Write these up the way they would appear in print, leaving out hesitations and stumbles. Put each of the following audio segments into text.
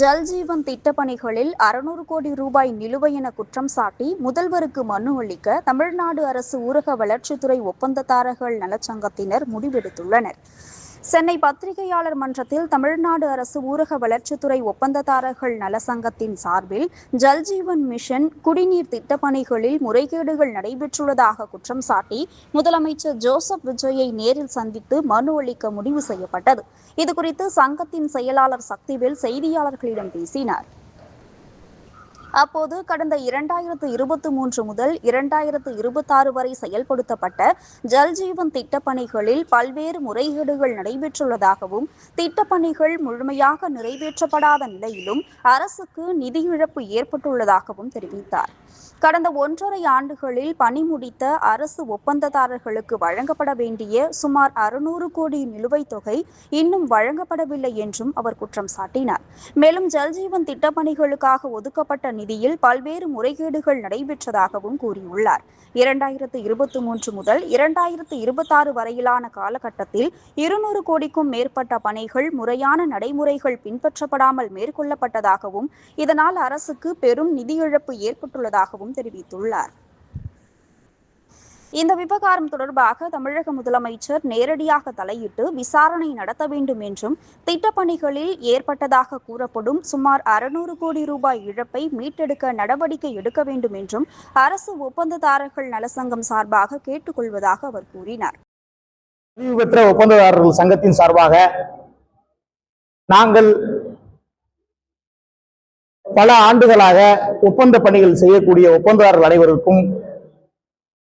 ஜல்ஜீவன் திட்டப்பணிகளில் 600 கோடி ரூபாய் நிலுவை என குற்றம் சாட்டி முதல்வருக்கு மனு அளிக்க தமிழ்நாடு அரசு ஊரக வளர்ச்சித்துறை ஒப்பந்ததாரர்கள் நலச்சங்கத்தினர் முடிவெடுத்துள்ளனர். சென்னை பத்திரிகையாளர் மன்றத்தில் தமிழ்நாடு அரசு ஊரக வளர்ச்சித்துறை ஒப்பந்ததாரர்கள் நலச்சங்கத்தின் சார்பில் ஜல்ஜீவன் மிஷன் குடிநீர் திட்டப்பணிகளில் முறைகேடுகள் நடைபெற்றுள்ளதாக குற்றம் சாட்டி முதலமைச்சர் ஜோசப் விஜயை நேரில் சந்தித்து மனு அளிக்க முடிவு செய்யப்பட்டது. இதுகுறித்து சங்கத்தின் செயலாளர் சக்திவேல் செய்தியாளர்களிடம் பேசினார். அப்போது கடந்த 2023 முதல் 2026 வரை செயல்படுத்தப்பட்ட ஜல்ஜீவன் திட்டப்பணிகளில் பல்வேறு முறைகேடுகள் நடைபெற்றுள்ளதாகவும், திட்டப்பணிகள் முழுமையாக நிறைவேற்றப்படாத நிலையிலும் அரசுக்கு நிதி இழப்பு ஏற்பட்டுள்ளதாகவும் தெரிவித்தார். கடந்த 1.5 ஆண்டுகளில் பணி முடித்த அரசு ஒப்பந்ததாரர்களுக்கு வழங்கப்பட வேண்டிய சுமார் 600 கோடி நிலுவைத் தொகை இன்னும் வழங்கப்படவில்லை என்றும் அவர் குற்றம் சாட்டினார். மேலும் ஜல்ஜீவன் திட்டப்பணிகளுக்காக ஒதுக்கப்பட்ட நிதியில் பல்வேறு முறைகேடுகள் நடைபெற்றதாகவும் கூறியுள்ளார். 2023 முதல் 2026 வரையிலான காலகட்டத்தில் 200 கோடிக்கும் மேற்பட்ட பணிகள் முறையான நடைமுறைகள் பின்பற்றப்படாமல் மேற்கொள்ளப்பட்டதாகவும், இதனால் அரசுக்கு பெரும் நிதி இழப்பு ஏற்பட்டுள்ளதாகவும் தெரிவித்துள்ளார். இந்த விவகாரம் தொடர்பாக தமிழக முதலமைச்சர் நேரடியாக தலையிட்டு விசாரணை நடத்த வேண்டும் என்றும், திட்டப்பணிகளில் ஏற்பட்டதாக கூறப்படும் சுமார் 600 கோடி ரூபாய் இழப்பை மீட்டெடுக்க நடவடிக்கை எடுக்க வேண்டும் என்றும் அரசு ஒப்பந்ததாரர்கள் நலச்சங்கம் சார்பாக கேட்டுக் கொள்வதாக அவர் கூறினார். பெற்ற ஒப்பந்ததாரர்கள் சங்கத்தின் சார்பாக நாங்கள் பல ஆண்டுகளாக ஒப்பந்த பணிகள் செய்யக்கூடிய ஒப்பந்ததாரர்கள் அனைவருக்கும்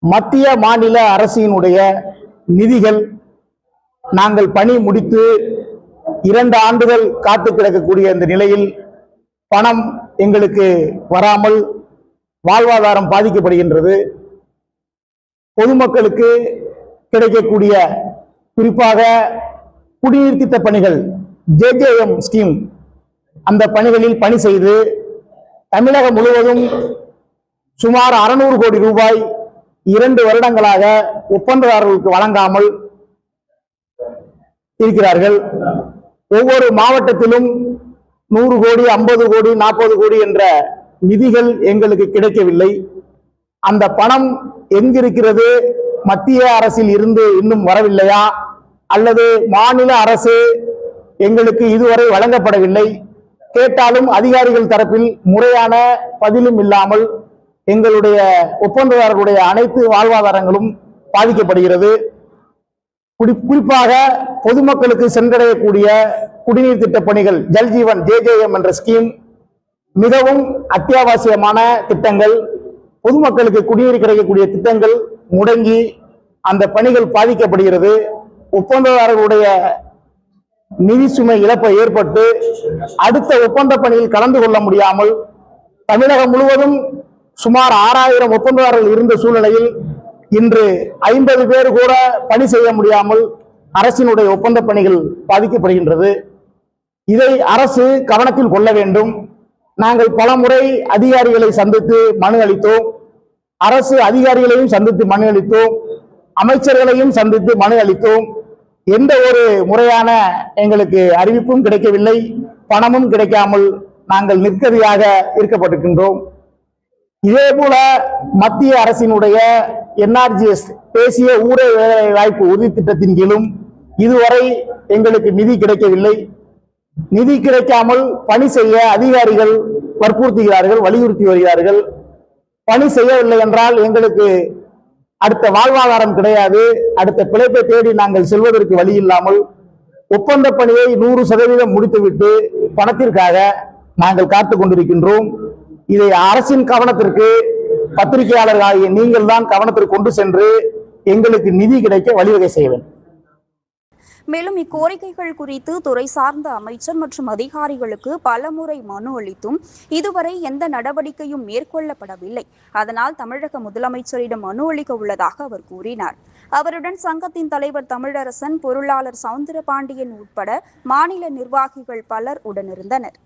மத்திய மாநில அரசினுடைய நிதிகள் நாங்கள் பணி முடித்து 2 ஆண்டுகள் காத்து கிடக்கக்கூடிய இந்த நிலையில் பணம் எங்களுக்கு வராமல் வாழ்வாதாரம் பாதிக்கப்படுகின்றது. பொதுமக்களுக்கு கிடைக்கக்கூடிய குறிப்பாக குடிநீர் திட்ட பணிகள் JJM ஸ்கீம் அந்த பணிகளில் பணி செய்து தமிழகம் முழுவதும் சுமார் 600 கோடி ரூபாய் 2 வருடங்களாக ஒப்பந்ததாரர்களுக்கு வழங்காமல் இருக்கிறார்கள். ஒவ்வொரு மாவட்டத்திலும் 100 கோடி 50 கோடி 40 கோடி என்ற நிதிகள் எங்களுக்கு கிடைக்கவில்லை. அந்த பணம் எங்கிருக்கிறது? மத்திய அரசில் இருந்து இன்னும் வரவில்லையா, அல்லது மாநில அரசு எங்களுக்கு இதுவரை வழங்கப்படவில்லை? கேட்டாலும் அதிகாரிகள் தரப்பில் முறையான பதிலும் இல்லாமல் எங்களுடைய ஒப்பந்ததாரர்களுடைய அனைத்து வாழ்வாதாரங்களும் பாதிக்கப்படுகிறது. குறிப்பாக பொதுமக்களுக்கு சென்றடையக்கூடிய குடிநீர் திட்ட பணிகள் ஜல்ஜீவன் JJM என்ற ஸ்கீம் மிகவும் அத்தியாவசியமான திட்டங்கள். பொதுமக்களுக்கு குடிநீர் கிடைக்கக்கூடிய திட்டங்கள் முடங்கி அந்த பணிகள் பாதிக்கப்படுகிறது. ஒப்பந்ததாரர்களுடைய நிதி சுமை இழப்பை ஏற்பட்டு அடுத்த ஒப்பந்த பணியில் கலந்து கொள்ள முடியாமல் தமிழகம் முழுவதும் சுமார் 6000 ஒப்பந்ததாரர்கள் இருந்த சூழ்நிலையில் இன்று 50 பேர் கூட பணி செய்ய முடியாமல் அரசினுடைய ஒப்பந்த பணிகள் பாதிக்கப்படுகின்றது. இதை அரசு கவனத்தில் கொள்ள வேண்டும். நாங்கள் பல முறை அதிகாரிகளை சந்தித்து மனு அளித்தோம். அரசு அதிகாரிகளையும் சந்தித்து மனு அளித்தோம். அமைச்சர்களையும் சந்தித்து மனு அளித்தோம். எந்த ஒரு முறையான எங்களுக்கு அறிவிப்பும் கிடைக்கவில்லை. பணமும் கிடைக்காமல் நாங்கள் நிற்கதியாக இருக்கப்பட்டிருக்கின்றோம். இதே போல மத்திய அரசினுடைய NRGS தேசிய ஊரக வேலை வாய்ப்பு உறுதி திட்டத்தின் கீழும் இதுவரை எங்களுக்கு நிதி கிடைக்கவில்லை. நிதி கிடைக்காமல் பணி செய்ய அதிகாரிகள் வற்புறுத்துகிறார்கள், வலியுறுத்தி வருகிறார்கள். பணி செய்யவில்லை என்றால் எங்களுக்கு அடுத்த வாழ்வாதாரம் கிடையாது. அடுத்த பிழைப்பை தேடி நாங்கள் செல்வதற்கு வழி இல்லாமல் ஒப்பந்த பணியை 100% முடித்துவிட்டு பணத்திற்காக நாங்கள் காத்துக் கொண்டிருக்கின்றோம். இதை அரசின் கவனத்திற்கு பத்திரிகையாளர்களாகிய நீங்கள் தான் கவனத்திற்கு கொண்டு சென்று எங்களுக்கு நிதி கிடைக்க வழிவகை செய்ய வேண்டும். மேலும் இக்கோரிக்கைகள் குறித்து துறை சார்ந்த அமைச்சர் மற்றும் அதிகாரிகளுக்கு பலமுறை மனு அளித்தும் இதுவரை எந்த நடவடிக்கையும் மேற்கொள்ளப்படவில்லை. அதனால் தமிழக முதலமைச்சரிடம் மனு அளிக்க உள்ளதாக அவர் கூறினார். அவருடன் சங்கத்தின் தலைவர் தமிழரசன், பொருளாளர் சவுந்தரபாண்டியன் உட்பட மாநில நிர்வாகிகள் பலர் உடனிருந்தனர்.